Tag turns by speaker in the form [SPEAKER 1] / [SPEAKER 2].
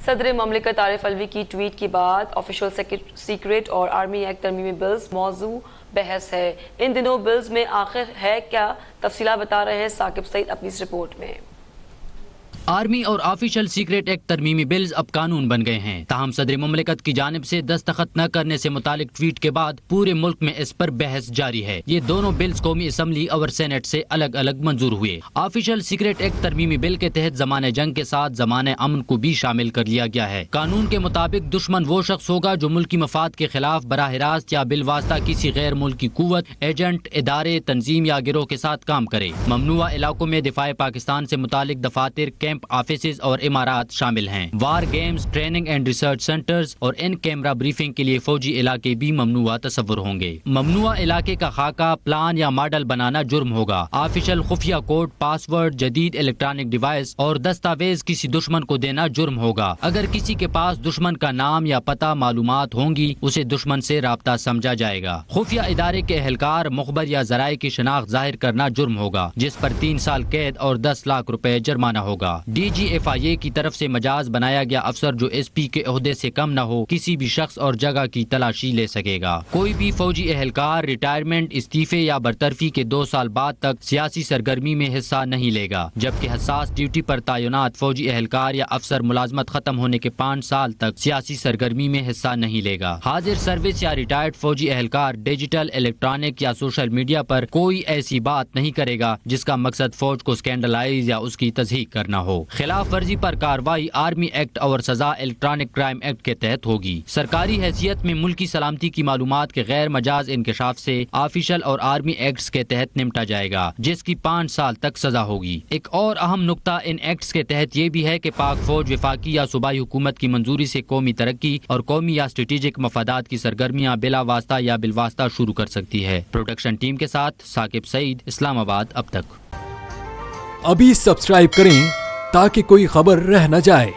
[SPEAKER 1] صدر مملکت عارف الوی کی ٹویٹ کے بعد آفیشل سیکریٹ اور آرمی ایکٹ ترمیمی بلز موضوع بحث ہے۔ ان دنوں بلز میں آخر ہے کیا، تفصیلات بتا رہے ہیں ثاقب سعید اپنی اس رپورٹ میں۔
[SPEAKER 2] آرمی اور آفیشل سیکریٹ ایکٹ ترمیمی بلز اب قانون بن گئے ہیں، تاہم صدر مملکت کی جانب سے دستخط نہ کرنے سے متعلق ٹویٹ کے بعد پورے ملک میں اس پر بحث جاری ہے۔ یہ دونوں بلز قومی اسمبلی اور سینٹ سے الگ الگ منظور ہوئے۔ آفیشل سیکریٹ ایکٹ ترمیمی بل کے تحت زمانہ جنگ کے ساتھ زمانہ امن کو بھی شامل کر لیا گیا ہے۔ قانون کے مطابق دشمن وہ شخص ہوگا جو ملکی مفاد کے خلاف براہ راست یا بالواسطہ کسی غیر ملکی قوت، ایجنٹ، ادارے، تنظیم یا گروہ کے ساتھ کام کرے۔ ممنوعہ علاقوں میں دفاع پاکستان سے متعلق دفاتر، کیمپ، آفیسز اور امارات شامل ہیں۔ War games, training and research centers اور ان کیمرہ بریفنگ کے لیے فوجی علاقے بھی ممنوعہ تصور ہوں گے۔ ممنوعہ علاقے کا خاکہ، پلان یا ماڈل بنانا جرم ہوگا۔ آفیشل خفیہ کوڈ، پاس ورڈ، جدید الیکٹرانک ڈیوائس اور دستاویز کسی دشمن کو دینا جرم ہوگا۔ اگر کسی کے پاس دشمن کا نام یا پتہ معلومات ہوں گی، اسے دشمن سے رابطہ سمجھا جائے گا۔ خفیہ ادارے کے اہلکار، مخبر یا ذرائع کی شناخت ظاہر کرنا جرم ہوگا، جس پر 3 سال قید اور 10 لاکھ روپے جرمانہ ہوگا۔ ڈی جی ایف آئی اے کی طرف سے مجاز بنایا گیا افسر جو ایس پی کے عہدے سے کم نہ ہو، کسی بھی شخص اور جگہ کی تلاشی لے سکے گا۔ کوئی بھی فوجی اہلکار ریٹائرمنٹ، استعفے یا برطرفی کے 2 سال بعد تک سیاسی سرگرمی میں حصہ نہیں لے گا، جبکہ حساس ڈیوٹی پر تعینات فوجی اہلکار یا افسر ملازمت ختم ہونے کے 5 سال تک سیاسی سرگرمی میں حصہ نہیں لے گا۔ حاضر سروس یا ریٹائرڈ فوجی اہلکار ڈیجیٹل، الیکٹرانک یا سوشل میڈیا پر کوئی ایسی بات نہیں کرے گا جس کا مقصد فوج کو اسکینڈلائز یا اس کی تصحیح کرنا ہو۔ خلاف ورزی پر کارروائی آرمی ایکٹ اور سزا الیکٹرانک کرائم ایکٹ کے تحت ہوگی۔ سرکاری حیثیت میں ملکی سلامتی کی معلومات کے غیر مجاز انکشاف سے آفیشل اور آرمی ایکٹس کے تحت نمٹا جائے گا، جس کی 5 سال تک سزا ہوگی۔ ایک اور اہم نقطہ ان ایکٹس کے تحت یہ بھی ہے کہ پاک فوج وفاقی یا صوبائی حکومت کی منظوری سے قومی ترقی اور قومی یا اسٹریٹجک مفادات کی سرگرمیاں بلا واسطہ یا بالواسطہ شروع کر سکتی ہے۔ پروڈکشن ٹیم کے ساتھ ثاقب سعید، اسلام آباد۔ اب تک
[SPEAKER 3] ابھی سبسکرائب کریں تاکہ کوئی خبر رہ نہ جائے۔